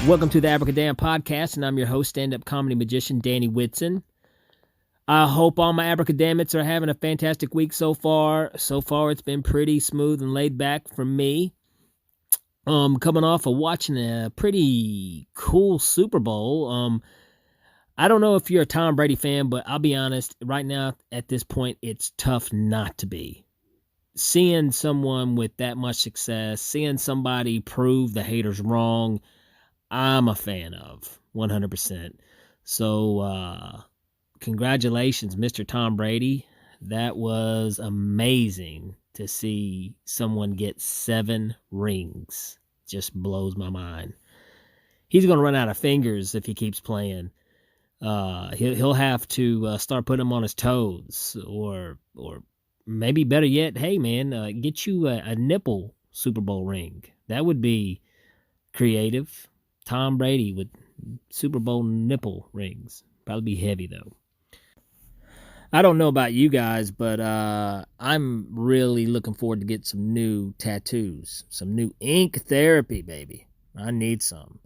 Welcome to the Abracadamn podcast, and I'm your host, stand-up comedy magician, Danny Whitson. I hope all my Abracadammits are having a fantastic week so far. So far, it's been pretty smooth and laid back for me. Coming off of watching a pretty cool Super Bowl. I don't know if you're a Tom Brady fan, but I'll be honest, right now, at this point, it's tough not to be. Seeing someone with that much success, seeing somebody prove the haters wrong, I'm a fan of 100%. So, congratulations, Mr. Tom Brady. That was amazing to see someone get 7 rings. Just blows my mind. He's going to run out of fingers if he keeps playing. He'll have to start putting them on his toes, or maybe better yet, hey man, get you a nipple Super Bowl ring. That would be creative. Tom Brady with Super Bowl nipple rings. Probably be heavy, though. I don't know about you guys, but I'm really looking forward to get some new tattoos. Some new ink therapy, baby. I need some.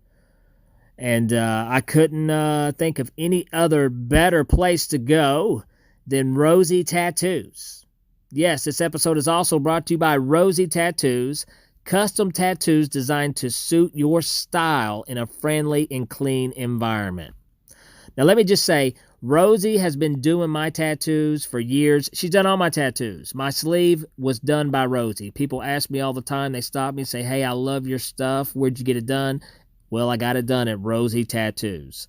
And I couldn't think of any other better place to go than Rosie Tattoos. Yes, this episode is also brought to you by Rosie Tattoos. Custom tattoos designed to suit your style in a friendly and clean environment. Now, let me just say, Rosie has been doing my tattoos for years. She's done all my tattoos. My sleeve was done by Rosie. People ask me all the time. They stop me and say, hey, I love your stuff. Where'd you get it done? Well, I got it done at Rosie Tattoos.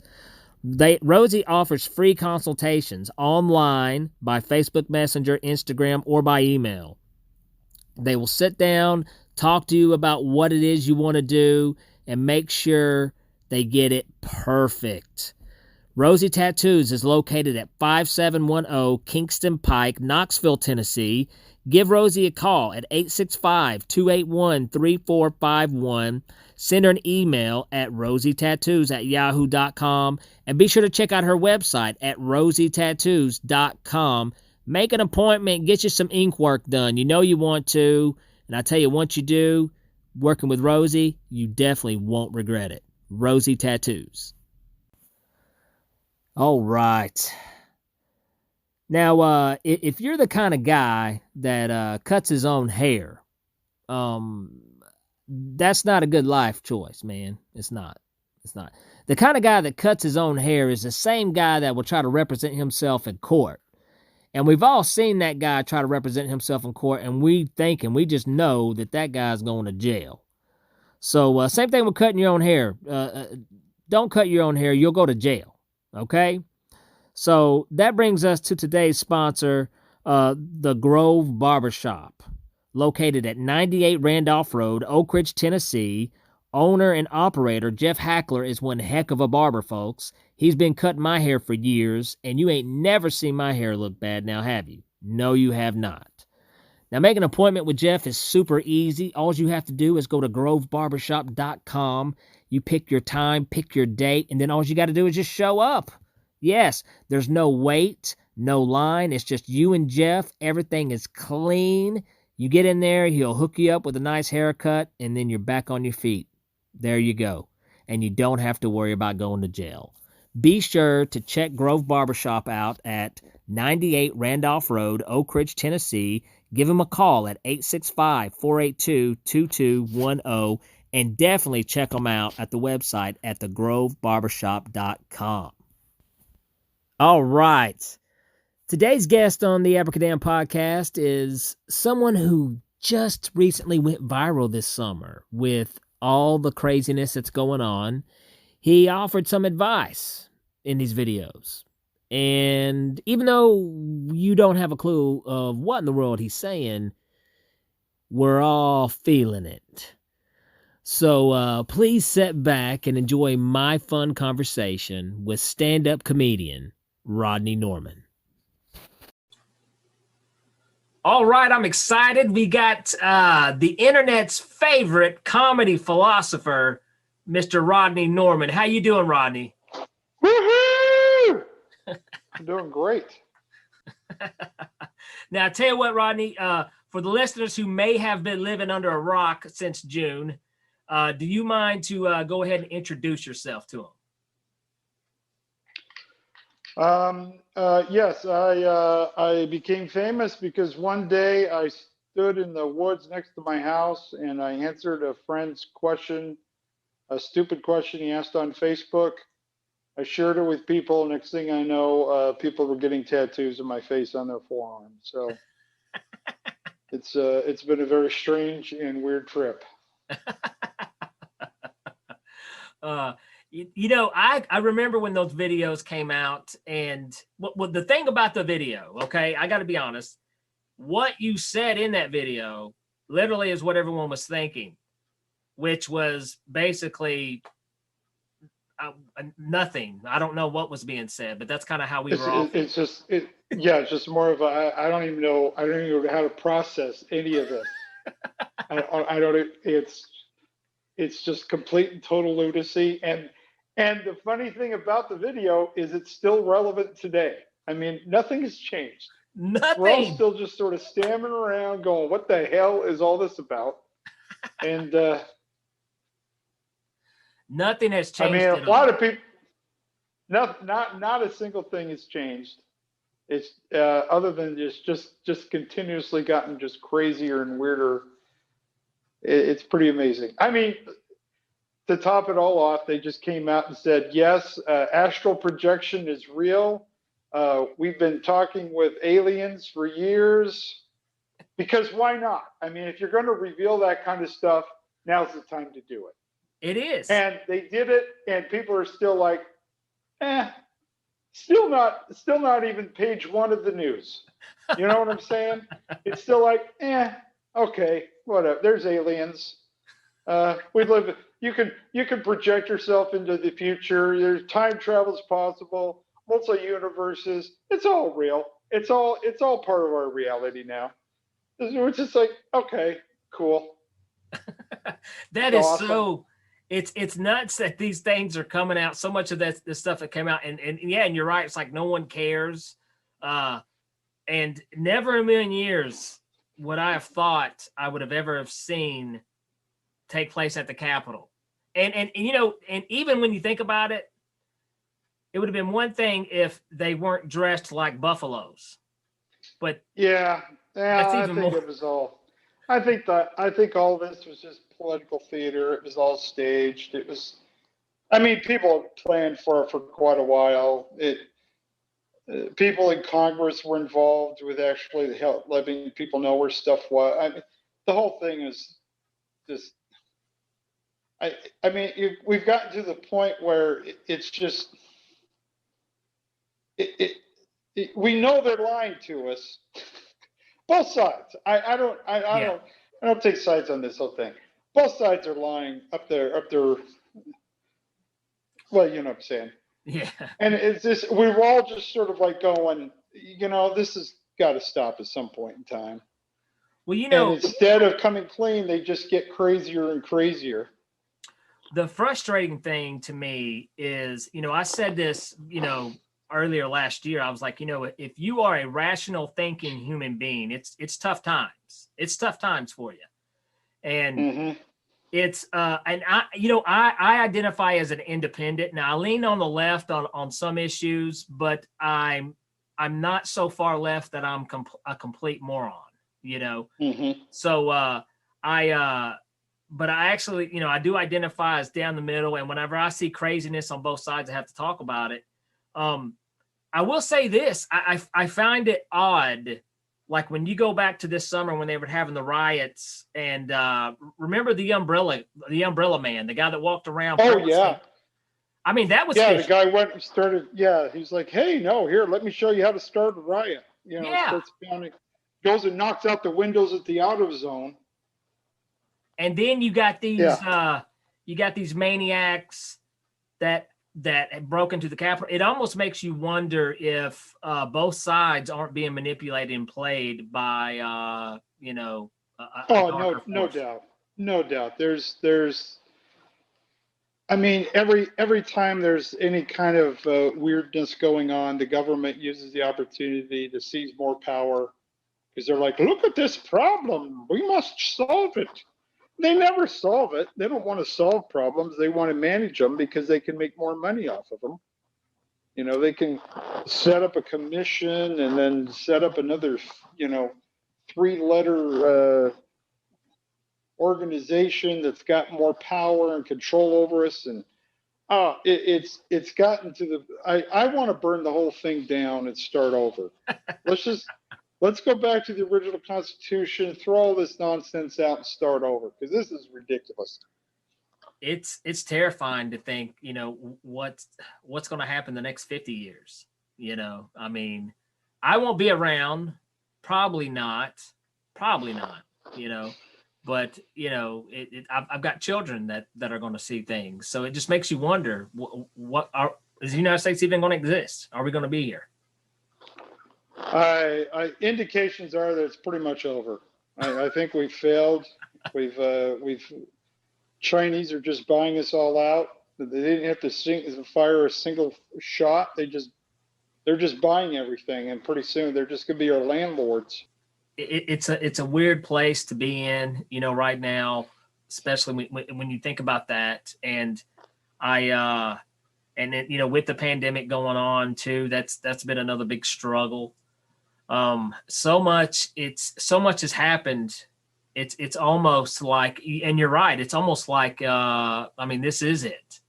Rosie offers free consultations online, by Facebook Messenger, Instagram, or by email. They will sit down, talk to you about what it is you want to do, and make sure they get it perfect. Rosie Tattoos is located at 5710 Kingston Pike, Knoxville, Tennessee. Give Rosie a call at 865-281-3451. Send her an email at rosietattoos@yahoo.com. And be sure to check out her website at rosietattoos.com. Make an appointment, get you some ink work done. You know you want to. And I tell you, once you do, working with Rosie, you definitely won't regret it. Rosie Tattoos. All right. Now, if you're the kind of guy that cuts his own hair, that's not a good life choice, man. It's not. It's not. The kind of guy that cuts his own hair is the same guy that will try to represent himself in court. And we've all seen that guy try to represent himself in court, and we just know that guy's going to jail. So, same thing with cutting your own hair. Don't cut your own hair. You'll go to jail. Okay? So, that brings us to today's sponsor, the Grove Barbershop, located at 98 Randolph Road, Oak Ridge, Tennessee. Owner and operator Jeff Hackler is one heck of a barber, folks. He's been cutting my hair for years, and you ain't never seen my hair look bad now, have you? No, you have not. Now, make an appointment with Jeff is super easy. All you have to do is go to grovebarbershop.com. You pick your time, pick your date, and then all you got to do is just show up. Yes, there's no wait, no line. It's just you and Jeff. Everything is clean. You get in there, he'll hook you up with a nice haircut, and then you're back on your feet. There you go. And you don't have to worry about going to jail. Be sure to check Grove Barbershop out at 98 Randolph Road, Oak Ridge, Tennessee. Give them a call at 865-482-2210. And definitely check them out at the website at thegrovebarbershop.com. All right. Today's guest on the Abracadamn podcast is someone who just recently went viral this summer with all the craziness that's going on. He offered some advice in these videos. And even though you don't have a clue of what in the world he's saying, we're all feeling it. So please sit back and enjoy my fun conversation with stand-up comedian Rodney Norman. All right, I'm excited. We got the internet's favorite comedy philosopher, Mr. Rodney Norman. How you doing, Rodney? Woohoo! I'm doing great. Now, I tell you what, Rodney, for the listeners who may have been living under a rock since June, Do you mind to go ahead and introduce yourself to them? Yes, I became famous because one day I stood in the woods next to my house and I answered a friend's question, a stupid question he asked on Facebook. I shared it with people. Next thing I know, people were getting tattoos of my face on their forearm. So it's been a very strange and weird trip. I remember when those videos came out, and what the thing about the video, okay, I got to be honest, what you said in that video literally is what everyone was thinking, which was basically nothing. I don't know what was being said, but that's kind of how we were all. It's just more of a, I don't even know how to process any of this. I don't. It's just complete and total lunacy. And the funny thing about the video is it's still relevant today. I mean, nothing has changed. Nothing. We're all still just sort of stammering around going, what the hell is all this about? And nothing has changed. I mean, a lot of people, not a single thing has changed. It's other than just continuously gotten just crazier and weirder. It's pretty amazing. I mean, to top it all off, they just came out and said, yes, astral projection is real. We've been talking with aliens for years, because why not? I mean, if you're going to reveal that kind of stuff, now's the time to do it. It is. And they did it, and people are still like, still not even page one of the news. You know what I'm saying? It's still like, okay, whatever. There's aliens. We live. You can project yourself into the future. There's time travel is possible. Multi-universes. It's all real. It's all part of our reality now. It's just like, okay, cool. That is awesome. So. It's nuts that these things are coming out. So much of this stuff that came out, and yeah, and you're right. It's like no one cares, and never in a million years would I have thought I would have ever have seen take place at the Capitol. And even when you think about it, it would have been one thing if they weren't dressed like buffaloes. But yeah, I think it was all. I think all this was just political theater. It was all staged. It was, I mean, people planned for it for quite a while. People in Congress were involved with actually letting people know where stuff was. I mean, the whole thing is just. I mean, we've gotten to the point where it's just. We know they're lying to us. Both sides. I don't take sides on this whole thing. Both sides are lying up there. Well, you know what I'm saying. Yeah. And it's just, we were all just sort of like going, this has got to stop at some point in time. Well, and instead of coming clean, they just get crazier and crazier. The frustrating thing to me is, I said this, earlier last year. I was like, if you are a rational thinking human being, it's tough times. It's tough times for you. And it's and I identify as an independent. Now I lean on the left on some issues, but I'm not so far left that I'm a complete moron, So but I actually, I do identify as down the middle. And whenever I see craziness on both sides, I have to talk about it. I will say this, I find it odd, like when you go back to this summer when they were having the riots, and remember the umbrella man, the guy that walked around. Oh, yeah. I mean, that was the guy went and started. Yeah, he's like, hey, no, here, let me show you how to start a riot. Starts pounding, goes and knocks out the windows at the auto zone. And then you got these maniacs that broke into the Capitol. It almost makes you wonder if both sides aren't being manipulated and played by no doubt. There's I mean, every time there's any kind of weirdness going on, the government uses the opportunity to seize more power, because they're like, look at this problem, we must solve it. They never solve it. They don't want to solve problems. They want to manage them because they can make more money off of them. They can set up a commission and then set up another, 3-letter organization that's got more power and control over us. And it's gotten to I want to burn the whole thing down and start over. Let's go back to the original Constitution, throw all this nonsense out and start over, because this is ridiculous. It's terrifying to think, what's going to happen the next 50 years. I mean, I won't be around, probably not, but I've got children that are going to see things. So it just makes you wonder, is the United States even going to exist? Are we going to be here? Indications are that it's pretty much over. I think we've failed. We've Chinese are just buying us all out. They didn't have to fire a single shot. They're just buying everything, and pretty soon they're just going to be our landlords. It's a weird place to be in, right now, especially when you think about that. And and then, with the pandemic going on too, that's been another big struggle. So much has happened. It's almost like, and you're right, it's almost like, this is it.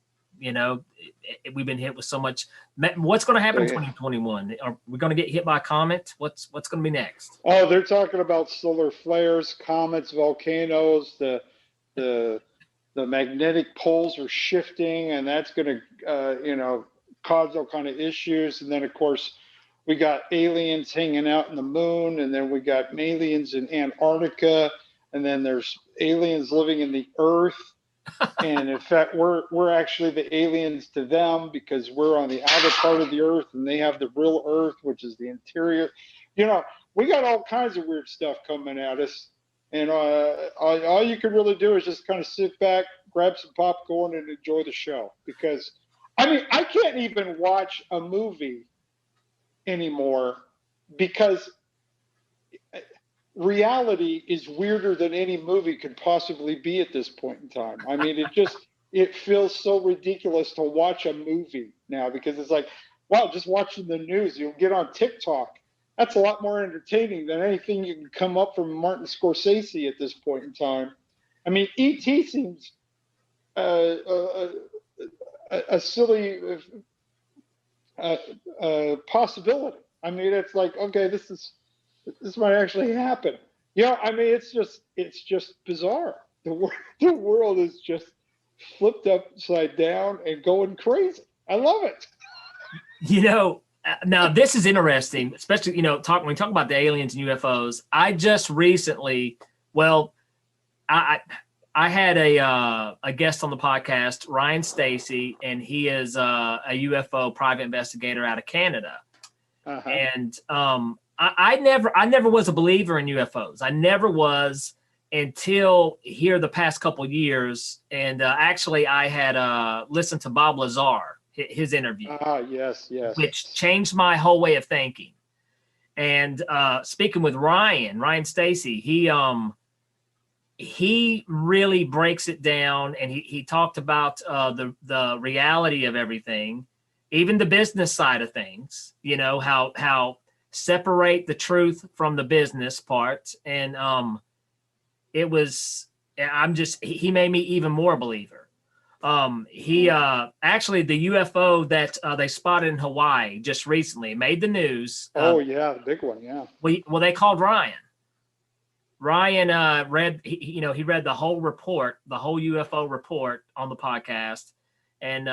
We've been hit with so much. What's going to happen in 2021? Are we going to get hit by a comet? What's going to be next? Oh, they're talking about solar flares, comets, volcanoes. The magnetic poles are shifting, and that's going to, cause all kind of issues. And then, of course, we got aliens hanging out in the moon, and then we got aliens in Antarctica, and then there's aliens living in the Earth. And in fact, we're actually the aliens to them, because we're on the outer part of the Earth and they have the real Earth, which is the interior. We got all kinds of weird stuff coming at us. And all you can really do is just kind of sit back, grab some popcorn, and enjoy the show. Because, I can't even watch a movie anymore, because reality is weirder than any movie could possibly be at this point in time. It feels so ridiculous to watch a movie now, because it's like, wow, just watching the news, you'll get on TikTok. That's a lot more entertaining than anything you can come up from Martin Scorsese at this point in time. E.T. seems a silly possibility. It's like, okay, this might actually happen. It's just bizarre. The world is just flipped upside down and going crazy. I love it. Now this is interesting, especially, when we talk about the aliens and UFOs. I just recently, I had a guest on the podcast, Ryan Stacy, and he is a UFO private investigator out of Canada. Uh-huh. And I never was a believer in UFOs. I never was until here the past couple of years. And actually, I had listened to Bob Lazar, his interview. Yes. Which changed my whole way of thinking. And speaking with Ryan Stacy, he really breaks it down, and he talked about the reality of everything, even the business side of things. How separate the truth from the business part, and he made me even more a believer. He actually, the UFO that they spotted in Hawaii just recently made the news. The big one, yeah. Well, they called Ryan. Ryan read the whole report, the whole UFO report on the podcast, and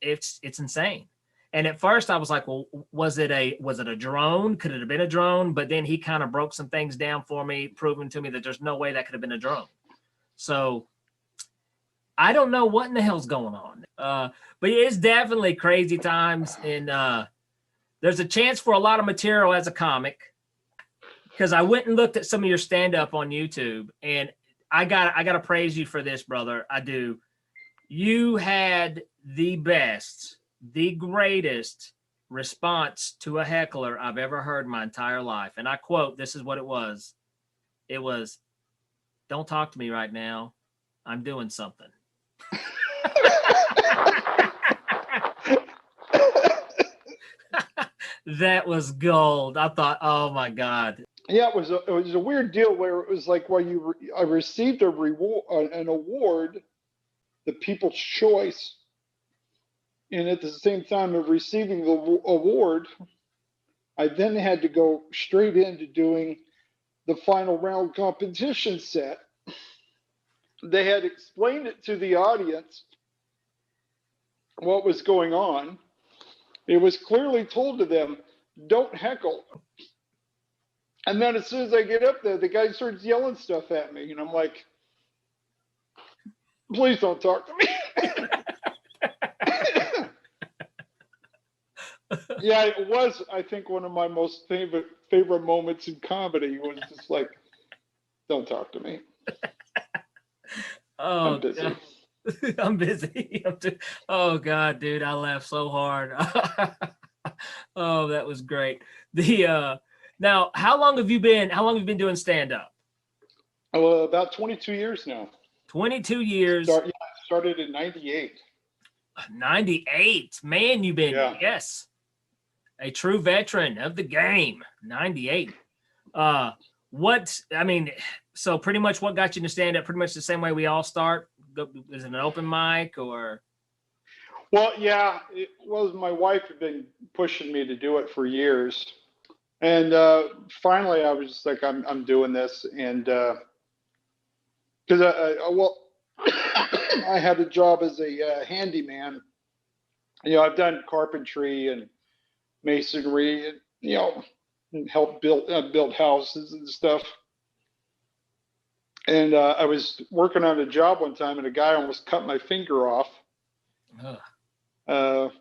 it's insane. And at first I was like, well, was it a drone? Could it have been a drone? But then he kind of broke some things down for me, proving to me that there's no way that could have been a drone. So I don't know what in the hell's going on. But it's definitely crazy times. And there's a chance for a lot of material as a comic, because I went and looked at some of your stand-up on YouTube, and I gotta praise you for this, brother. I do. You had the best, the greatest response to a heckler I've ever heard in my entire life. And I quote, this is what it was. It was, "Don't talk to me right now. I'm doing something. That was gold. I thought, oh my God. Yeah, it was a weird deal where it was like, well, I received a reward, an award, the People's Choice, and at the same time of receiving the award, I then had to go straight into doing the final round competition set. They had explained it to the audience what was going on. It was clearly told to them, don't heckle. And then as soon as I get up there, the guy starts yelling stuff at me. And I'm like, please don't talk to me. Yeah, it was, I think, one of my most favorite moments in comedy was just like, don't talk to me. Oh, I'm busy. God. I'm busy. Oh God, dude, I laughed so hard. Oh, that was great. Now, how long have you been doing stand up? Well, about 22 years now. 22 years. Started in 98. 98. Man, you've been, Yeah. yes, a true veteran of the game. 98. So pretty much what got you to stand up? Pretty much the same way we all start. Is it an open mic or? Well, yeah, it was. My wife had been pushing me to do it for years, and finally, I was just like, I'm doing this, and because I had a job as a handyman. I've done carpentry and masonry, and helped build houses and stuff. And I was working on a job one time, and a guy almost cut my finger off in the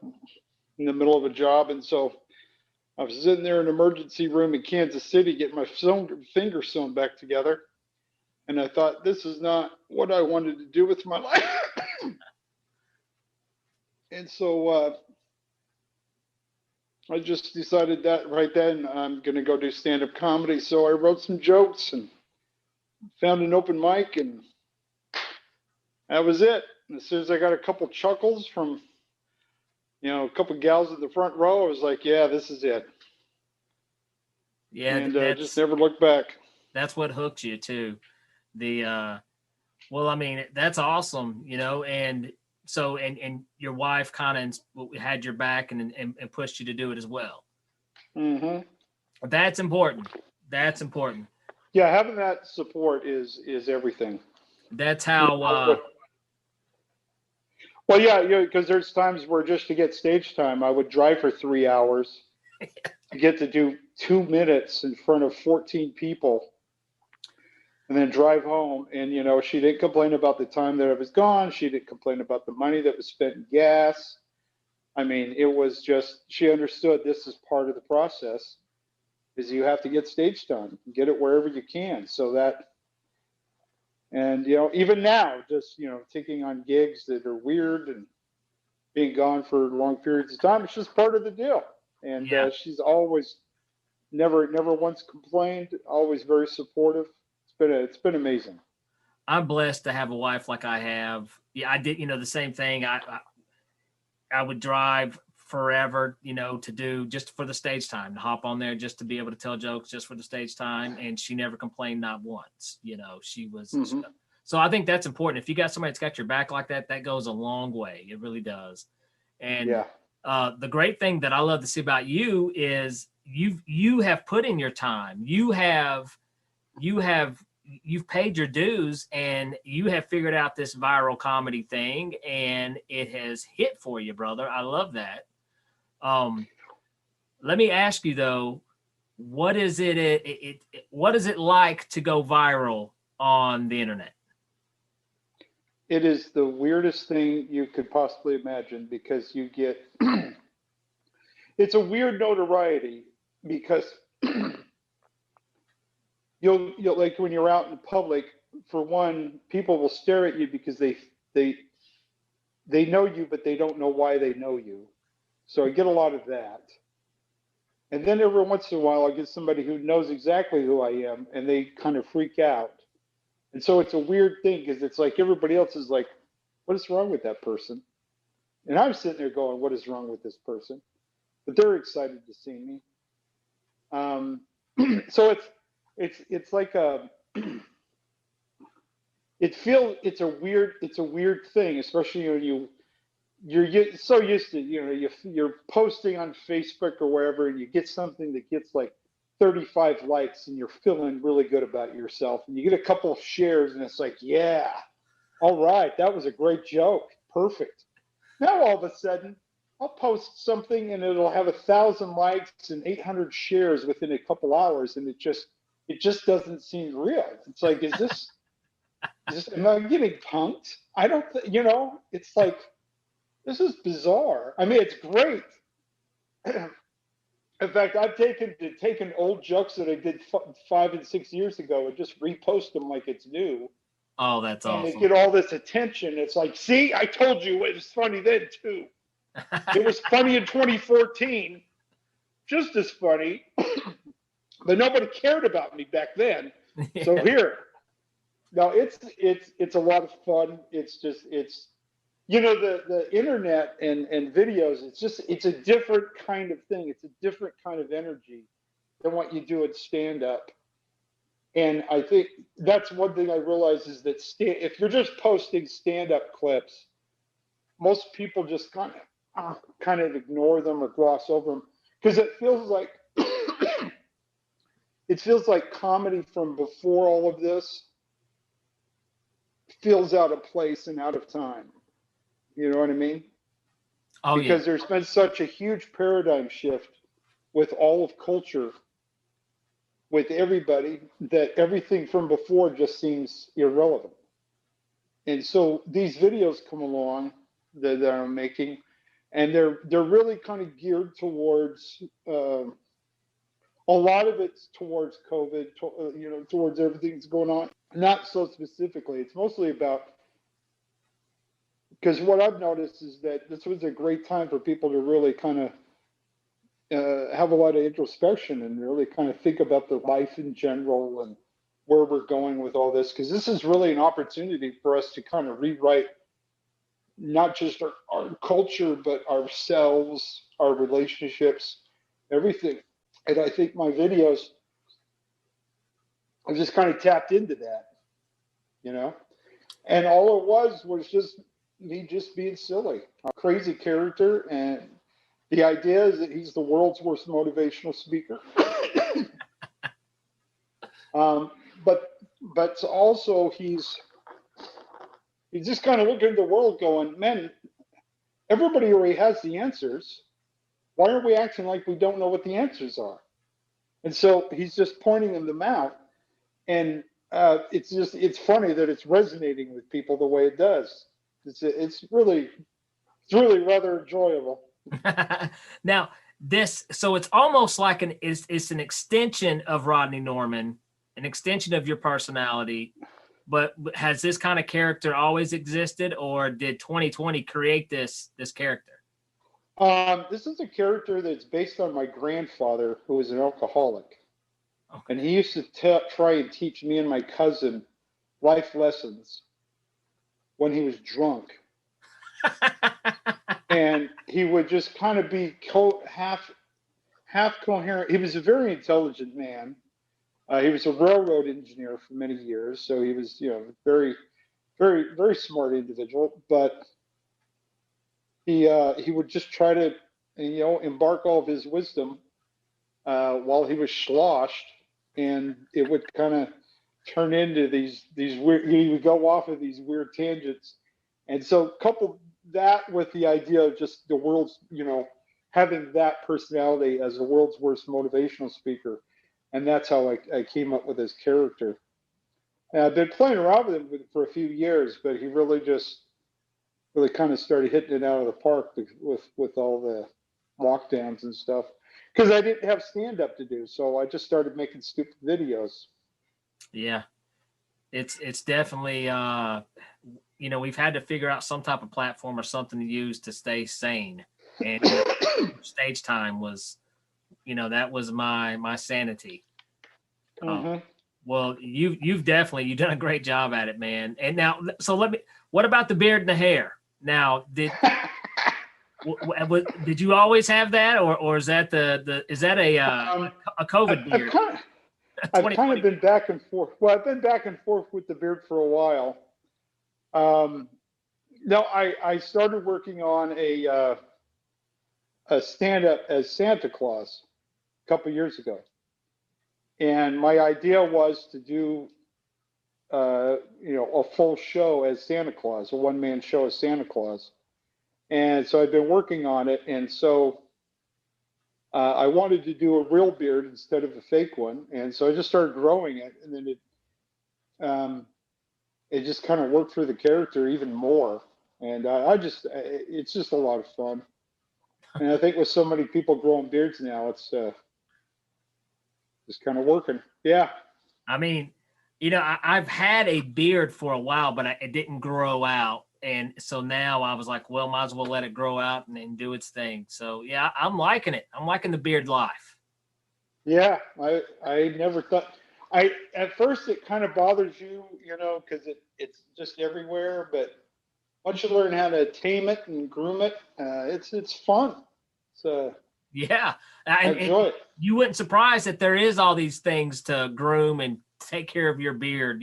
middle of a job. And so I was sitting there in an emergency room in Kansas City getting my finger sewn back together. And I thought, this is not what I wanted to do with my life. And so I just decided that right then I'm going to go do stand-up comedy. So I wrote some jokes and found an open mic, and that was it. And as soon as I got a couple chuckles from, a couple gals in the front row, I was like, yeah, this is it. Yeah. And just never looked back. That's what hooked you too. Well, I mean, that's awesome, and so, and your wife kind of had your back and pushed you to do it as well. Mm-hmm. That's important. That's important. Yeah, having that support is everything. That's how. Well, yeah, because there's times where just to get stage time, I would drive for 3 hours to get to do 2 minutes in front of 14 people, and then drive home. And she didn't complain about the time that I was gone. She didn't complain about the money that was spent in gas. I mean, it was just, she understood this is part of the process. Is you have to get stage time, get it wherever you can. So that, and even now, just taking on gigs that are weird and being gone for long periods of time, it's just part of the deal. And she's always never once complained, always very supportive. It's been amazing. I'm blessed to have a wife like I have. Yeah, I did the same thing. I would drive forever, to do just for the stage time, to hop on there just to be able to tell jokes just for the stage time. And she never complained, not once. She was. Mm-hmm. So I think that's important. If you got somebody that's got your back like that, that goes a long way. It really does. And the great thing that I love to see about you is you have put in your time. You've paid your dues, and you have figured out this viral comedy thing, and it has hit for you, brother. I love that. Let me ask you though, what is what is it like to go viral on the internet? It is the weirdest thing you could possibly imagine, because you get it's a weird notoriety, because you'll like when you're out in public, for one, people will stare at you because they know you, but they don't know why they know you. So I get a lot of that. And then every once in a while, I get somebody who knows exactly who I am, and they kind of freak out. And so it's a weird thing because it's like everybody else is like, what is wrong with that person? And I'm sitting there going, what is wrong with this person? But they're excited to see me. Um, so it's like a it's a weird thing, especially when you're so used to, you're posting on Facebook or wherever, and you get something that gets like 35 likes, and you're feeling really good about yourself, and you get a couple of shares, and it's like, yeah, all right, that was a great joke, perfect. Now all of a sudden, I'll post something and it'll have 1,000 likes and 800 shares within a couple hours, and it just doesn't seem real. It's like, am I getting punked? I don't, it's like, this is bizarre. I mean, it's great. In fact, I've taken old jokes that I did 5 and 6 years ago and just repost them like it's new, Oh, that's and they awesome. get all this attention. It's like, see, I told you it was funny then too. It was funny in 2014, just as funny, but nobody cared about me back then. Yeah. So here, no, it's a lot of fun. It's the internet and videos. It's a different kind of thing. It's a different kind of energy than what you do at stand up. And I think that's one thing I realize is that if you're just posting stand up clips, most people just kind of ignore them or gloss over them because it feels like comedy from before all of this feels out of place and out of time. You know what I mean? Oh, Because yeah. there's been such a huge paradigm shift with all of culture, with everybody, that everything from before just seems irrelevant. And so these videos come along that I'm making, and they're really kind of geared towards a lot of it's towards COVID, towards everything that's going on. Not so specifically. It's mostly about, because what I've noticed is that this was a great time for people to really kind of have a lot of introspection and really kind of think about their life in general and where we're going with all this. Because this is really an opportunity for us to kind of rewrite not just our culture, but ourselves, our relationships, everything. And I think my videos have just kind of tapped into that, you know? And all it was just me just being silly, a crazy character. And the idea is that he's the world's worst motivational speaker. But also he's just kind of looking at the world going, man, everybody already has the answers. Why are we acting like we don't know what the answers are? And so he's just pointing them out. And it's funny that it's resonating with people the way it does. It's really rather enjoyable. Now, so it's almost like it's an extension of Rodney Norman, an extension of your personality. But has this kind of character always existed, or did 2020 create this character? This is a character that's based on my grandfather, who was an alcoholic. Okay. And he used to try and teach me and my cousin life lessons when he was drunk. And he would just kind of be half coherent. He was a very intelligent man. He was a railroad engineer for many years, so he was, very, very, very smart individual. But he would just try to, embark all of his wisdom while he was sloshed, and it would kind of turn into these weird. He would go off of these weird tangents, and so couple that with the idea of just the world's, having that personality as the world's worst motivational speaker, and that's how I came up with his character. And I've been playing around with him for a few years, but he really kind of started hitting it out of the park with all the lockdowns and stuff. Because I didn't have stand up to do, so I just started making stupid videos. Yeah, it's definitely we've had to figure out some type of platform or something to use to stay sane, and stage time was, that was my sanity. Mm-hmm. Well, you've done a great job at it, man. And now, so what about the beard and the hair? Now, did you always have that, or is that is that a COVID beard? I've kind of been back and forth. Well, I've been back and forth with the beard for a while. No, I started working on a stand-up as Santa Claus a couple years ago, and my idea was to do a full show as Santa Claus, a one-man show as Santa Claus. And so I've been working on it, and so I wanted to do a real beard instead of a fake one, and so I just started growing it, and then it just kind of worked for the character even more, and it's just a lot of fun. And I think with so many people growing beards now, it's just kind of working. Yeah. I mean, I've had a beard for a while, but it didn't grow out. And so now I was like, well, might as well let it grow out and do its thing. So yeah, I'm liking it. I'm liking the beard life. Yeah, I never thought. At first it kind of bothers you, because it's just everywhere. But once you learn how to tame it and groom it, it's fun. So yeah, I enjoy it. You wouldn't surprise that there is all these things to groom and take care of your beard.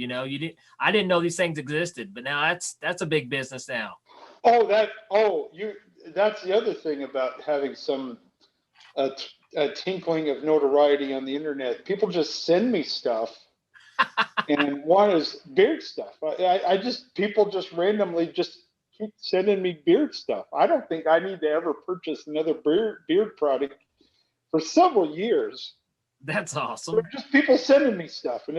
I didn't know these things existed, but now that's a big business now. That's the other thing about having some a tinkling of notoriety on the internet. People just send me stuff, and one is beard stuff. People just randomly just keep sending me beard stuff. I don't think I need to ever purchase another beard product for several years. That's awesome. They're just people sending me stuff, and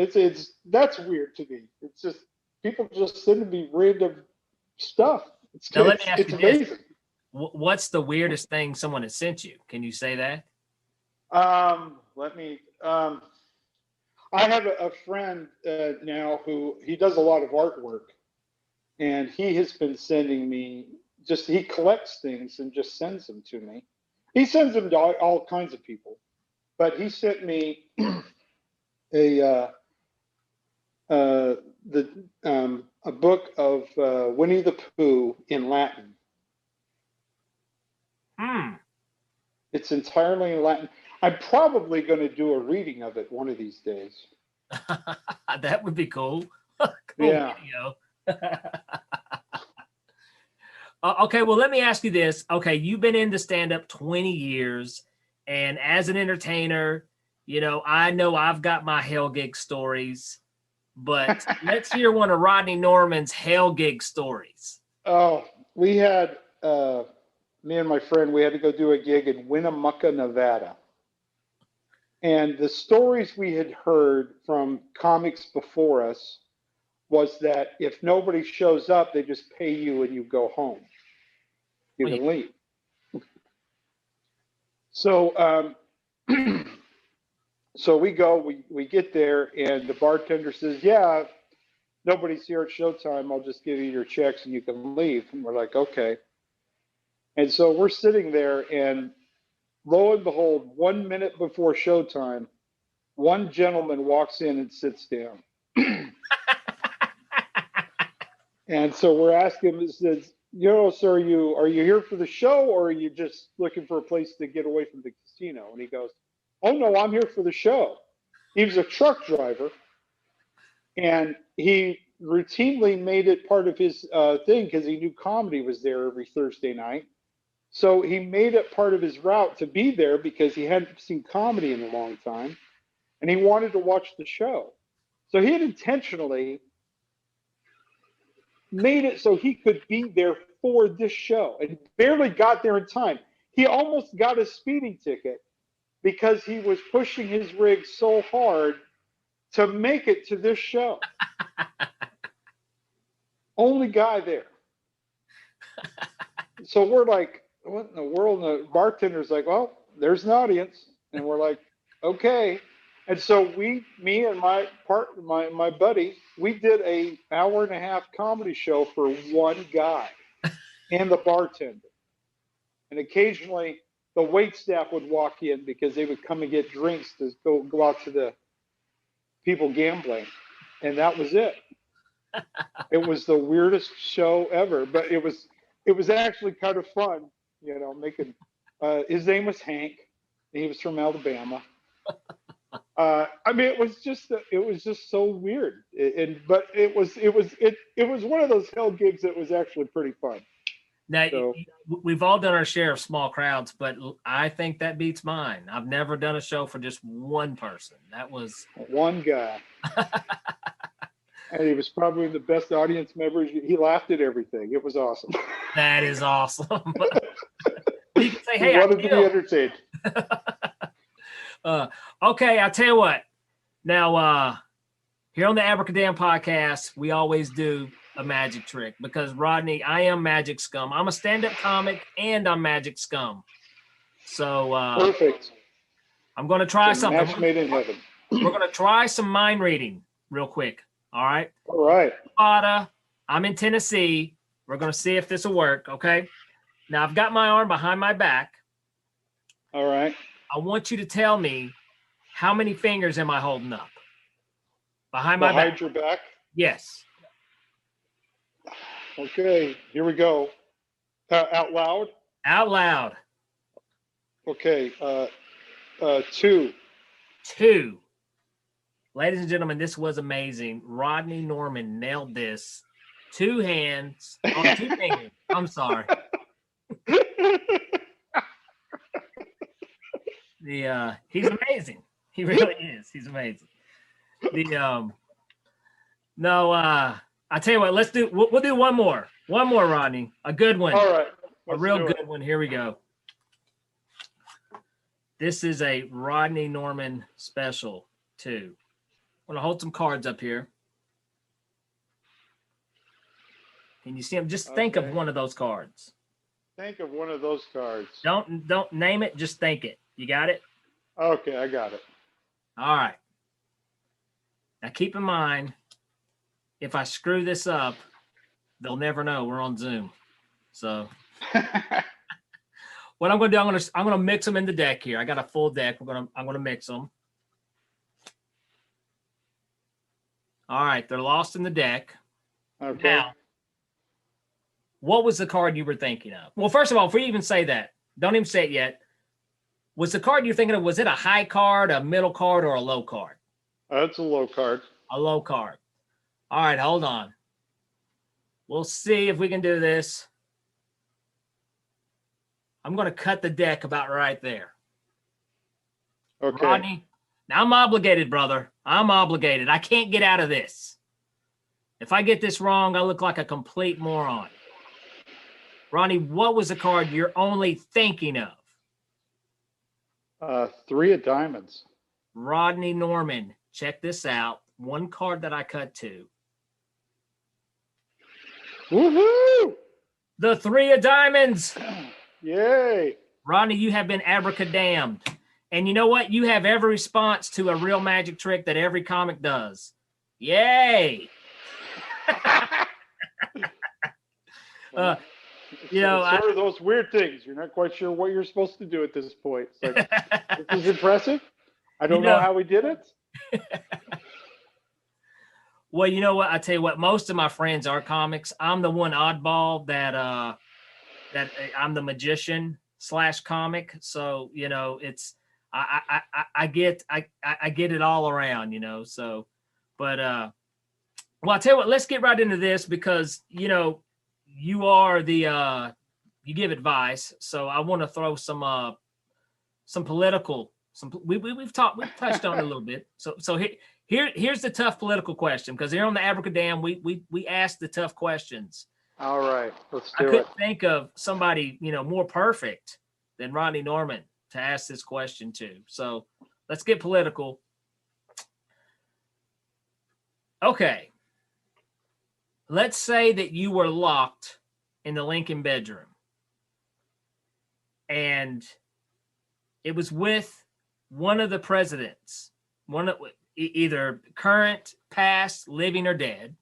that's weird to me. It's just people just sending me random stuff. It's amazing. What's the weirdest thing someone has sent you? Can you say that? Let me. I have a friend now who he does a lot of artwork, and he has been sending me he collects things and just sends them to me. He sends them to all kinds of people. But he sent me a book of Winnie the Pooh in Latin. It's entirely in Latin. I'm probably going to do a reading of it one of these days. That would be cool. Yeah. Okay, well, let me ask you this. Okay, you've been into stand-up 20 years. And as an entertainer, I know I've got my hell gig stories, but let's hear one of Rodney Norman's hell gig stories. Oh, we had, me and my friend, we had to go do a gig in Winnemucca, Nevada. And the stories we had heard from comics before us was that if nobody shows up, they just pay you and you go home. You can leave. So, so we go, we get there, and the bartender says, yeah, nobody's here at showtime. I'll just give you your checks and you can leave. And we're like, okay. And so we're sitting there, and lo and behold, 1 minute before showtime, one gentleman walks in and sits down. And so we're asking him, says, sir, are you here for the show, or are you just looking for a place to get away from the casino? And he goes, oh, no, I'm here for the show. He was a truck driver, and he routinely made it part of his thing because he knew comedy was there every Thursday night. So he made it part of his route to be there because he hadn't seen comedy in a long time, and he wanted to watch the show. So he had intentionally made it so he could be there for this show, and barely got there in time. He almost got a speeding ticket because he was pushing his rig so hard to make it to this show. Only guy there. So we're like, what in the world? And the bartender's like, well, there's an audience. And we're like, okay. And so me and my buddy, we did a 1.5-hour comedy show for one guy and the bartender. And occasionally the wait staff would walk in because they would come and get drinks to go out to the people gambling, and that was it. It was the weirdest show ever, but it was actually kind of fun, making. His name was Hank. And he was from Alabama. I mean, it was just so weird, but it was one of those hell gigs that was actually pretty fun. Now, So, we've all done our share of small crowds, but I think that beats mine. I've never done a show for just one person. That was one guy. And he was probably the best audience member. He laughed at everything. It was awesome. That is awesome. You can say, hey, he wanted to be entertained. Okay, I'll tell you what. Now, here on the Abracadamn podcast, we always do a magic trick because, Rodney, I am Magic Scum. I'm a stand-up comic and I'm Magic Scum. So perfect. I'm going to try something. Match made in heaven. We're going to try some mind reading real quick. All right? All right. I'm in Tennessee. We're going to see if this will work, okay? Now, I've got my arm behind my back. All right. I want you to tell me how many fingers am I holding up? Behind my back. Behind your back? Yes. Okay, here we go. Out loud? Out loud. Okay, 2. 2. Ladies and gentlemen, this was amazing. Rodney Norman nailed this. 2 hands. Oh, 2 fingers. I'm sorry. He's amazing. He really is. He's amazing. I tell you what, we'll do one more. One more, Rodney. A good one. All right. A real good one. Here we go. This is a Rodney Norman special, too. I'm going to hold some cards up here. Can you see them? Just think of one of those cards. Think of one of those cards. Don't name it. Just think it. You got it? Okay, I got it. All right. Now keep in mind, if I screw this up, they'll never know we're on Zoom. So what I'm going to do, I'm going to mix them in the deck here. I got a full deck. I'm going to mix them. All right, they're lost in the deck. Okay. Now, what was the card you were thinking of? Well, first of all, before you even say that, don't even say it yet. Was the card you're thinking of, was it a high card, a middle card, or a low card? That's a low card. A low card. All right, hold on. We'll see if we can do this. I'm going to cut the deck about right there. Okay. Rodney, now I'm obligated, brother. I'm obligated. I can't get out of this. If I get this wrong, I look like a complete moron. Rodney, what was the card you're only thinking of? 3 of diamonds. Rodney Norman, check this out. One card that I cut to. Woohoo! The 3 of diamonds. Yay! Rodney, you have been abracadamned. And you know what? You have every response to a real magic trick that every comic does. Yay! Sort of those weird things. You're not quite sure what you're supposed to do at this point. It's like, this is impressive. I don't know how we did it. Well, you know what? I tell you what, most of my friends are comics. I'm the one oddball that I'm the magician / comic. So, it's I get it all around, so but well, I'll tell you what, let's get right into this because you are you give advice. So I want to throw some political we've touched on it a little bit. So here's the tough political question, because here on the Abracadamn we ask the tough questions. All right, let's do it. I couldn't think of somebody more perfect than Rodney Norman to ask this question to. So let's get political. Okay. Let's say that you were locked in the Lincoln bedroom and it was with one of the presidents, either current, past, living, or dead.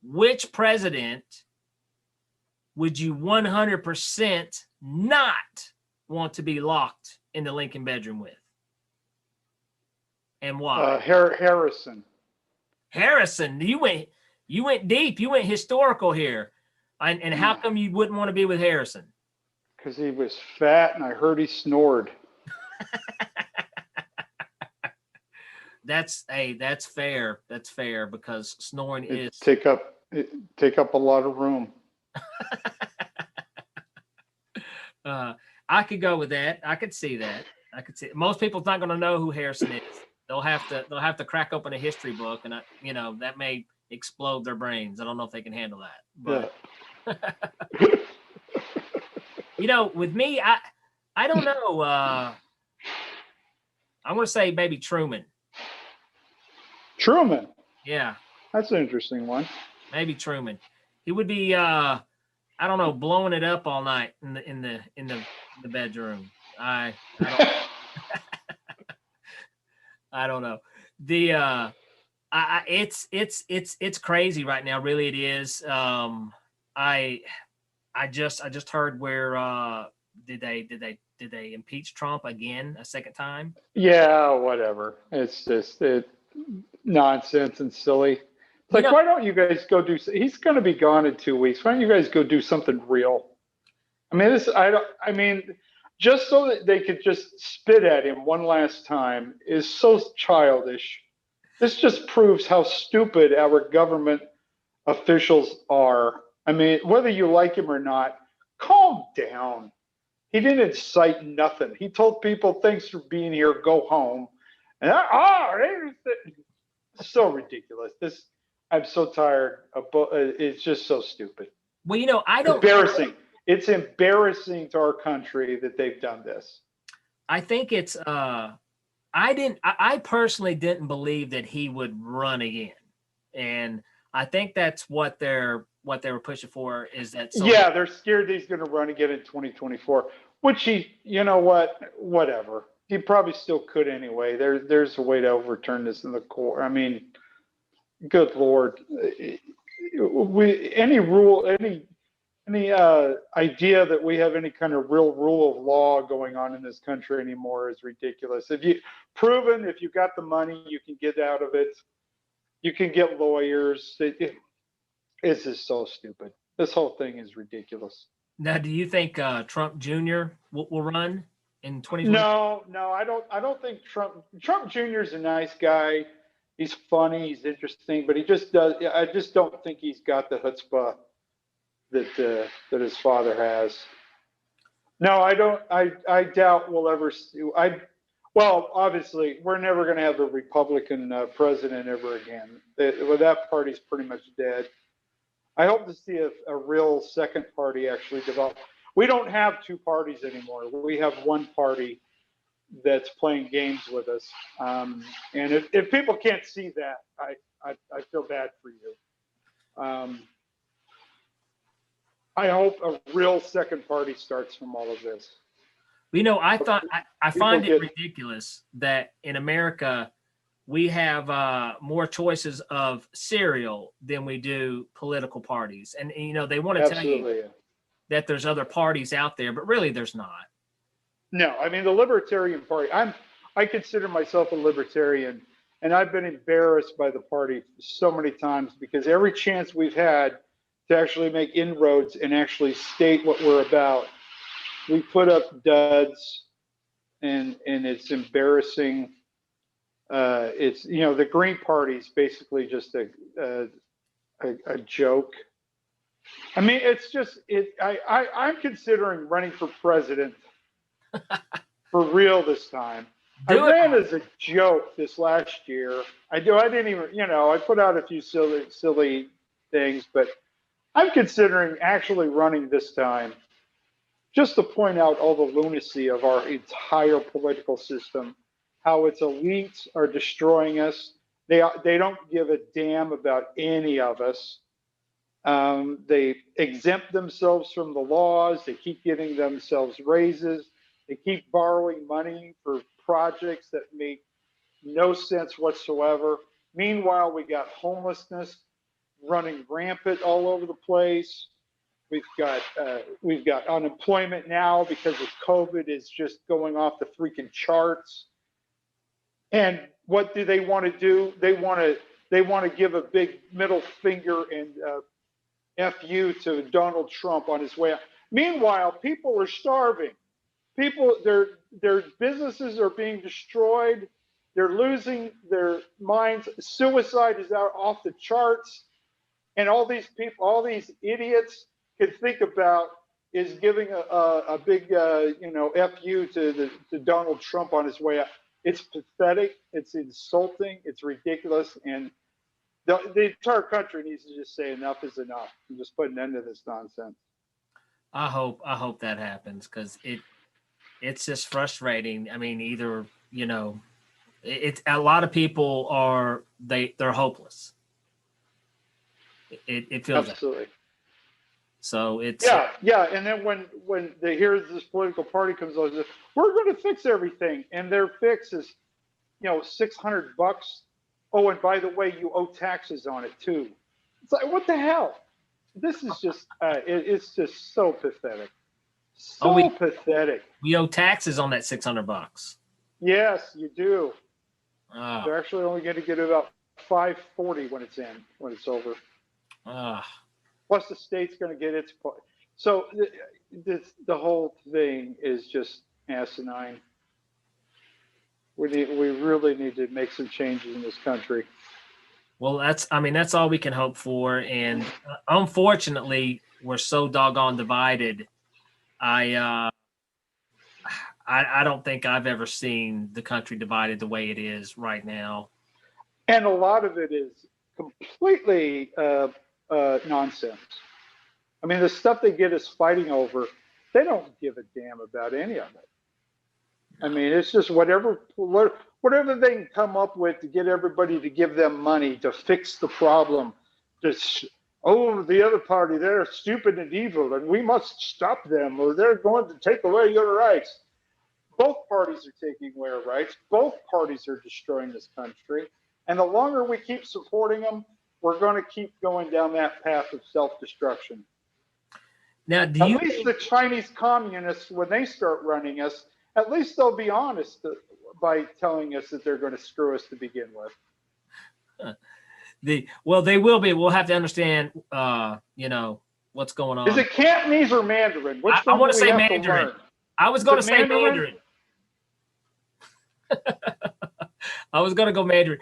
Which president would you 100% not want to be locked in the Lincoln bedroom with? And why? Harrison. Harrison, you went deep. You went historical here. And how come you wouldn't want to be with Harrison? Because he was fat and I heard he snored. That's fair. That's fair because snoring is take up a lot of room. I could go with that. I could see that. Most people's not going to know who Harrison is. They'll have to crack open a history book, and that may explode their brains. I don't know if they can handle that. But with me, I don't know. I'm going to say maybe Truman. Truman. Yeah, that's an interesting one. Maybe Truman. He would be I don't know, blowing it up all night in the bedroom. I don't I don't know. It's crazy right now. Really, it is. I just heard where did they impeach Trump again a second time? Yeah, whatever. It's just nonsense and silly. It's like, why don't you guys go do? He's going to be gone in 2 weeks. Why don't you guys go do something real? I mean, just so that they could just spit at him one last time is so childish. This just proves how stupid our government officials are. I mean, whether you like him or not, calm down. He didn't incite nothing. He told people, thanks for being here, go home. And it's so ridiculous. I'm so tired. It's just so stupid. Well, I don't. Embarrassing. It's embarrassing to our country that they've done this. I think it's. I personally didn't believe that he would run again, and I think that's what they were pushing for. Is that? Yeah, they're scared that he's going to run again in 2024. Which whatever. He probably still could anyway. There's a way to overturn this in the court. I mean, good Lord, any idea that we have any kind of real rule of law going on in this country anymore is ridiculous. If you got the money, you can get out of it. You can get lawyers. It's just so stupid. This whole thing is ridiculous. Now, do you think Trump Jr. will run in 2020? No, I don't think Trump Jr. is a nice guy. He's funny, he's interesting, but I just don't think he's got the chutzpah that his father has. No, I don't. I doubt we'll ever see. Well, obviously, we're never going to have a Republican president ever again. That party's pretty much dead. I hope to see a real second party actually develop. We don't have two parties anymore. We have one party that's playing games with us. And if people can't see that, I feel bad for you. I hope a real second party starts from all of this. I find it ridiculous that in America we have more choices of cereal than we do political parties. And they want to tell you that there's other parties out there, but really there's not. No, I mean, the Libertarian Party, I consider myself a libertarian, and I've been embarrassed by the party so many times because every chance we've had to actually make inroads and actually state what we're about, we put up duds, and it's embarrassing. It's the Green Party is basically just a joke. I mean, it's just I'm considering running for president for real this time. I ran as a joke this last year. I didn't even I put out a few silly things, but I'm considering actually running this time just to point out all the lunacy of our entire political system. How its elites are destroying us. They don't give a damn about any of us. They exempt themselves from the laws. They keep giving themselves raises. They keep borrowing money for projects that make no sense whatsoever. Meanwhile, we got homelessness running rampant all over the place. We've got unemployment now because of COVID is just going off the freaking charts. And what do they want to do? They want to give a big middle finger and FU to Donald Trump on his way out. Meanwhile, people are starving. People, their businesses are being destroyed. They're losing their minds. Suicide is out off the charts. And all these people, all these idiots can think about is giving a big, FU to Donald Trump on his way out. It's pathetic. It's insulting. It's ridiculous. And the entire country needs to just say enough is enough and just put an end to this nonsense. I hope that happens, because it's just frustrating. I mean, either, it's a lot of people they're hopeless. It feels absolutely. That. So it's yeah. And then when this political party comes along, we're going to fix everything, and their fix is, $600. Oh, and by the way, you owe taxes on it too. It's like, what the hell? This is just it's just so pathetic. So pathetic. We owe taxes on that $600. Yes, you do. They're actually only going to get about $540 when it's over. Plus, the state's going to get its part. So the whole thing is just asinine. We really need to make some changes in this country. Well, that's all we can hope for. And unfortunately, we're so doggone divided. I don't think I've ever seen the country divided the way it is right now. And a lot of it is completely nonsense. I mean, the stuff they get us fighting over, they don't give a damn about any of it. I mean, it's just whatever they can come up with to get everybody to give them money to fix the problem. The other party, they're stupid and evil, and we must stop them, or they're going to take away your rights. Both parties are taking away our rights. Both parties are destroying this country. And the longer we keep supporting them, we're going to keep going down that path of self-destruction. Now, at least the Chinese communists, when they start running us, at least they'll be honest by telling us that they're going to screw us to begin with. They will be. We'll have to understand, what's going on. Is it Cantonese or Mandarin? I want to say Mandarin. I was going to say Mandarin. I was going to go Mandarin.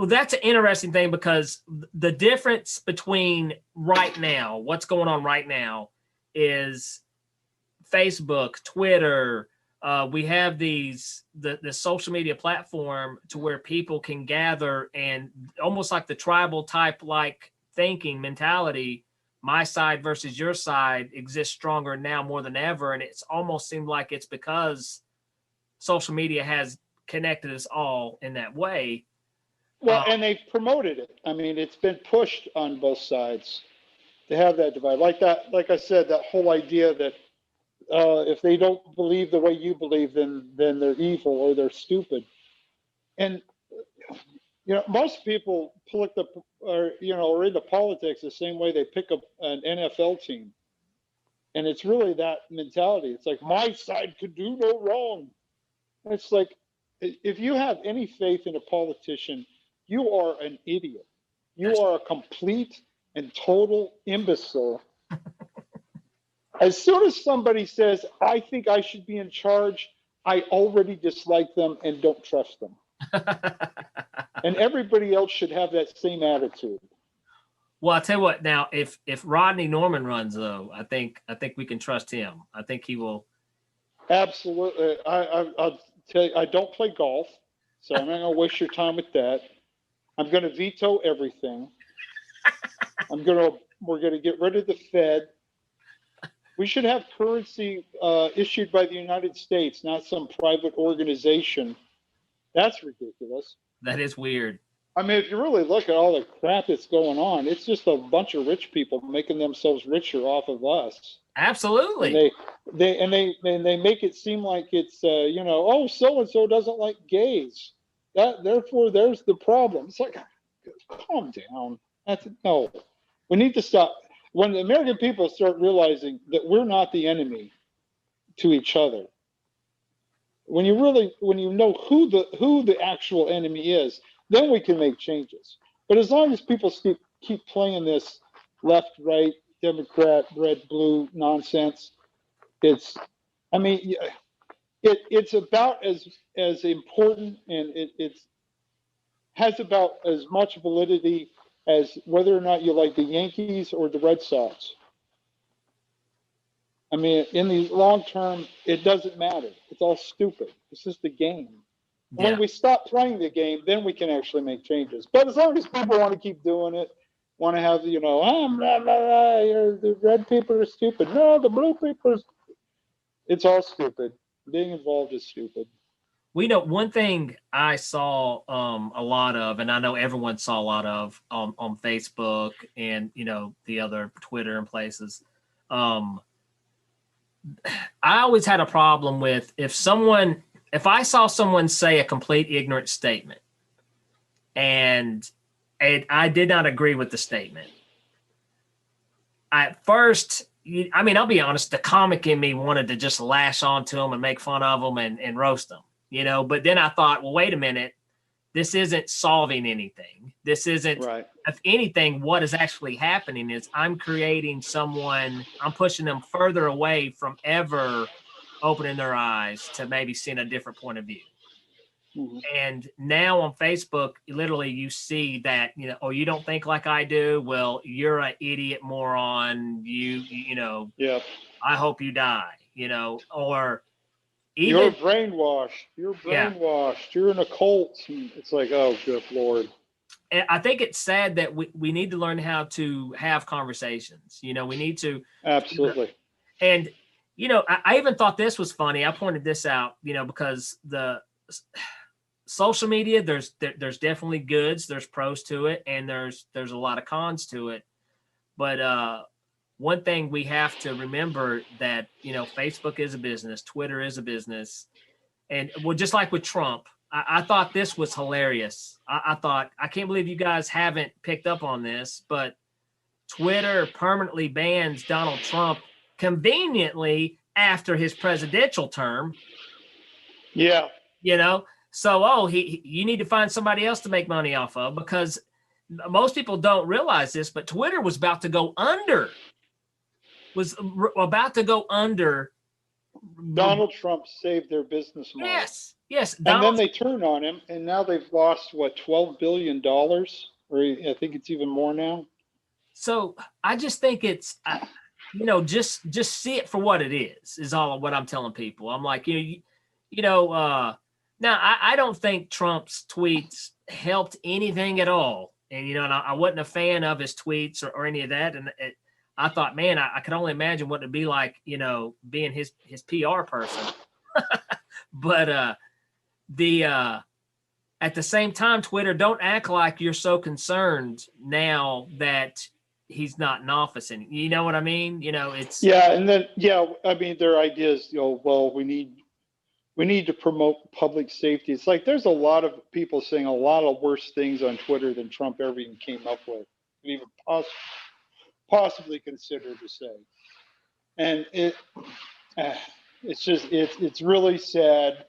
That's an interesting thing, because the difference between right now, what's going on right now, is Facebook, Twitter. We have the social media platform to where people can gather, and almost like the tribal type like thinking mentality, my side versus your side, exists stronger now more than ever. And it's almost seemed like it's because social media has connected us all in that way. Well, and they've promoted it. I mean, it's been pushed on both sides to have that divide. Like I said, that whole idea that if they don't believe the way you believe, then they're evil or they're stupid. And most people are into politics the same way they pick up an NFL team. And it's really that mentality. It's like, my side could do no wrong. And it's like, if you have any faith in a politician, you are an idiot. You are a complete and total imbecile. As soon as somebody says, I think I should be in charge, I already dislike them and don't trust them. And everybody else should have that same attitude. Well, I'll tell you what, now, if Rodney Norman runs, though, I think we can trust him. I think he will. Absolutely. I'll tell you, I don't play golf, so I'm not going to waste your time with that. I'm going to veto everything. We're going to get rid of the Fed. We should have currency issued by the United States, not some private organization. That's ridiculous. That is weird. I mean, if you really look at all the crap that's going on, it's just a bunch of rich people making themselves richer off of us. Absolutely. And they make it seem like it's so and so doesn't like gays. Therefore there's the problem. It's like, calm down. No. We need to stop. When the American people start realizing that we're not the enemy to each other, When you know who the actual enemy is, then we can make changes. But as long as people keep playing this left, right, Democrat, red, blue nonsense, I mean, it's about as important, and it has about as much validity as whether or not you like the Yankees or the Red Sox. I mean, in the long term, it doesn't matter. It's all stupid. It's just a game. Yeah. When we stop playing the game, then we can actually make changes. But as long as people want to keep doing it, want to have, blah, blah, blah, the red people are stupid. No, the blue people are. It's all stupid. Being involved is stupid. We know one thing I saw a lot of, and I know everyone saw a lot of on Facebook and the other Twitter and places. I always had a problem with if I saw someone say a complete ignorant statement, and I did not agree with the statement. At first, I'll be honest, the comic in me wanted to just lash onto them and make fun of them and roast them. But then I thought, well, wait a minute, this isn't solving anything. This isn't, right. If anything, what is actually happening is I'm pushing them further away from ever opening their eyes to maybe seeing a different point of view. Mm-hmm. And now on Facebook, literally you see that, oh, you don't think like I do? Well, you're an idiot moron. Yeah. I hope you die, or even, you're brainwashed. You're brainwashed. Yeah. You're in a cult. It's like, oh, good Lord. And I think it's sad that we need to learn how to have conversations. We need to. Absolutely. And, I even thought this was funny. I pointed this out, because the social media, there's definitely goods, there's pros to it, and there's a lot of cons to it. But one thing we have to remember that, Facebook is a business, Twitter is a business. And well, just like with Trump, I thought this was hilarious. I thought, I can't believe you guys haven't picked up on this, but Twitter permanently bans Donald Trump conveniently after his presidential term. Yeah. So, you need to find somebody else to make money off of, because most people don't realize this, but Twitter was about to go under. Donald Trump saved their business model. Yes. And then they turned on him, and now they've lost, $12 billion? Or I think it's even more now. So I just think it's, just see it for what it is all what I'm telling people. I'm like, now I don't think Trump's tweets helped anything at all. And, and I wasn't a fan of his tweets or any of that. And I thought, man, I could only imagine what it'd be like, being his PR person. But at the same time, Twitter, don't act like you're so concerned now that he's not in office. And you know what I mean? It's. Yeah. And then, their idea is, well, we need to promote public safety. It's like there's a lot of people saying a lot of worse things on Twitter than Trump ever even came up with, and even possibly considered to say. And it's really sad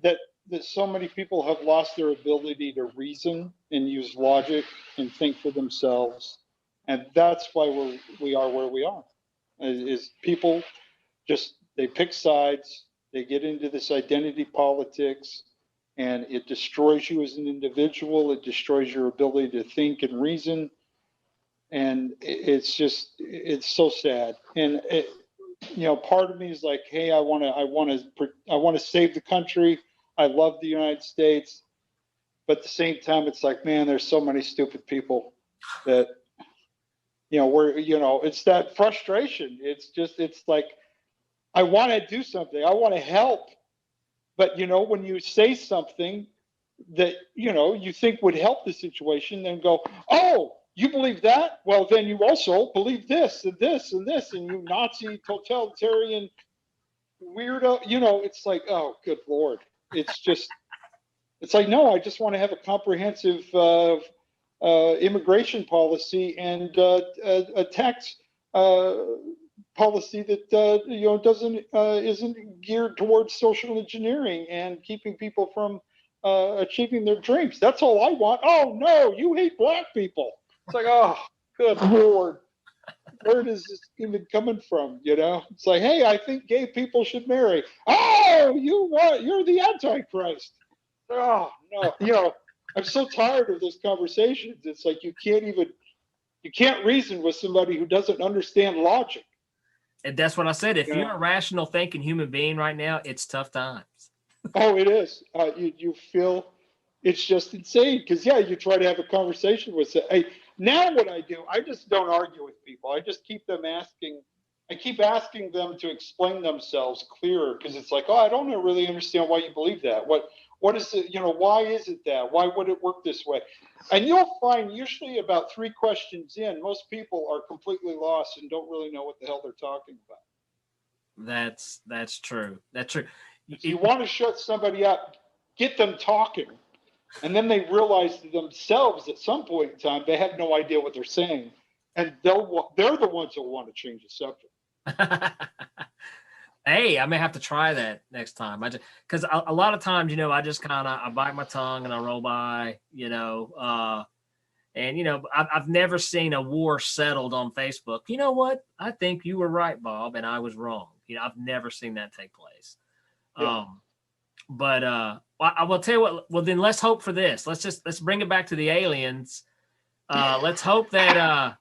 that so many people have lost their ability to reason and use logic and think for themselves. And that's why we are where we are. Is people they pick sides. They get into this identity politics, and it destroys you as an individual. It destroys your ability to think and reason. And it's so sad. And part of me is like, hey, I want to save the country. I love the United States. But at the same time, it's like, man, there's so many stupid people that, it's that frustration. It's like, I want to do something. I want to help. But, when you say something that, you think would help the situation, then go, oh, you believe that? Well, then you also believe this and this and this, and you Nazi totalitarian weirdo. It's like, oh, good Lord. It's like, no, I just want to have a comprehensive immigration policy and a tax policy that doesn't isn't geared towards social engineering and keeping people from achieving their dreams. That's all I want. Oh no, you hate black people. It's like, oh, good Lord, where is this even coming from? It's like, hey, I think gay people should marry. Oh, you're the Antichrist. Oh no, I'm so tired of those conversations. It's like you can't reason with somebody who doesn't understand logic. And that's what I said. If you're a rational thinking human being right now, it's tough times. Oh, it is. You feel it's just insane because, you try to have a conversation with them. Hey, now what I do, I just don't argue with people. I just keep asking them to explain themselves clearer because it's like, oh, I don't really understand why you believe that. What is it? Why is it that? Why would it work this way? And you'll find usually about 3 questions in, most people are completely lost and don't really know what the hell they're talking about. That's true. That's true. If you want to shut somebody up, get them talking. And then they realize to themselves at some point in time, they have no idea what they're saying. And they're the ones that want to change the subject. Hey, I may have to try that next time. Because a lot of times, I just I bite my tongue and I roll by, I've never seen a war settled on Facebook. You know what? I think you were right, Bob, and I was wrong. I've never seen that take place. Yeah. But I will tell you what. Well, then let's hope for this. Let's bring it back to the aliens. Let's hope that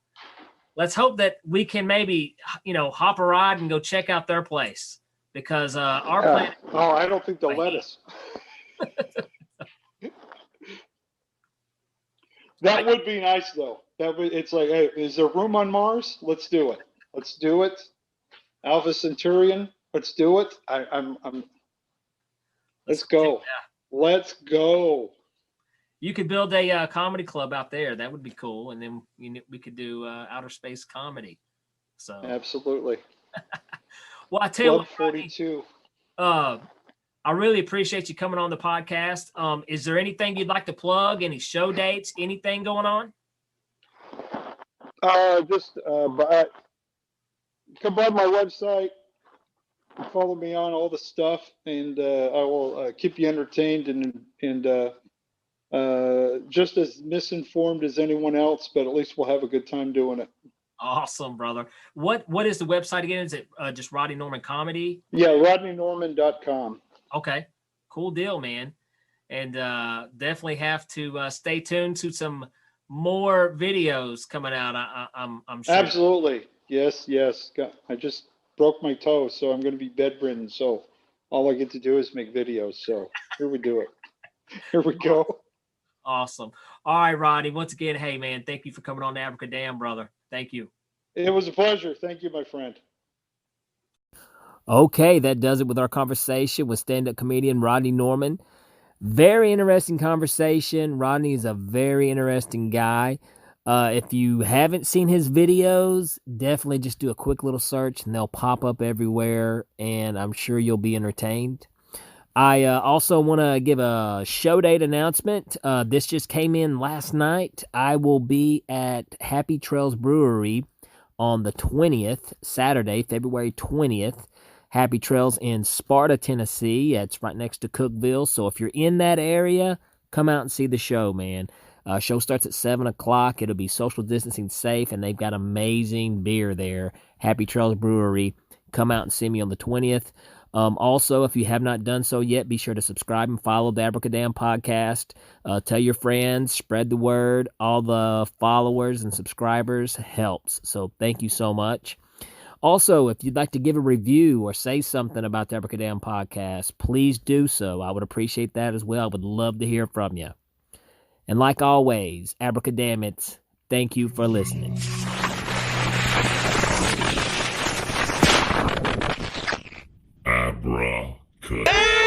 we can maybe hop a ride and go check out their place because our planet. Oh, I don't think they'll let us. That would be nice though. It's like, hey, is there room on Mars? Let's do it. Alpha Centaurian. Let's do it. Let's go. Let's go. You could build a comedy club out there. That would be cool. And then we could do outer space comedy. So absolutely. Well, I tell you what, 42. I really appreciate you coming on the podcast. Is there anything you'd like to plug? Any show dates? Anything going on? Come by my website. Follow me on all the stuff, and I will keep you entertained and just as misinformed as anyone else, but at least we'll have a good time doing it. Awesome, brother. What is the website again? Is it just Rodney Norman Comedy? Yeah, rodneynorman.com. Okay, cool deal, man. And definitely have to stay tuned to some more videos coming out. I'm sure. Absolutely. Yes. I just broke my toe, so I'm going to be bedridden. So all I get to do is make videos. So here we do it. Here we go. Awesome. All right, Rodney. Once again, hey, man, thank you for coming on to Abracadamn, brother. Thank you. It was a pleasure. Thank you, my friend. Okay, that does it with our conversation with stand-up comedian Rodney Norman. Very interesting conversation. Rodney is a very interesting guy. If you haven't seen his videos, definitely just do a quick little search and they'll pop up everywhere, and I'm sure you'll be entertained. I also want to give a show date announcement. This just came in last night. I will be at Happy Trails Brewery on the 20th, Saturday, February 20th. Happy Trails in Sparta, Tennessee. It's right next to Cookville. So if you're in that area, come out and see the show, man. Show starts at 7 o'clock. It'll be social distancing safe, and they've got amazing beer there. Happy Trails Brewery. Come out and see me on the 20th. Also, if you have not done so yet, be sure to subscribe and follow the Abracadamn podcast. Tell your friends, spread the word. All the followers and subscribers helps. So thank you so much. Also, if you'd like to give a review or say something about the Abracadamn podcast, please do so. I would appreciate that as well. I would love to hear from you. And like always, Abracadammits, thank you for listening. Abracadabra.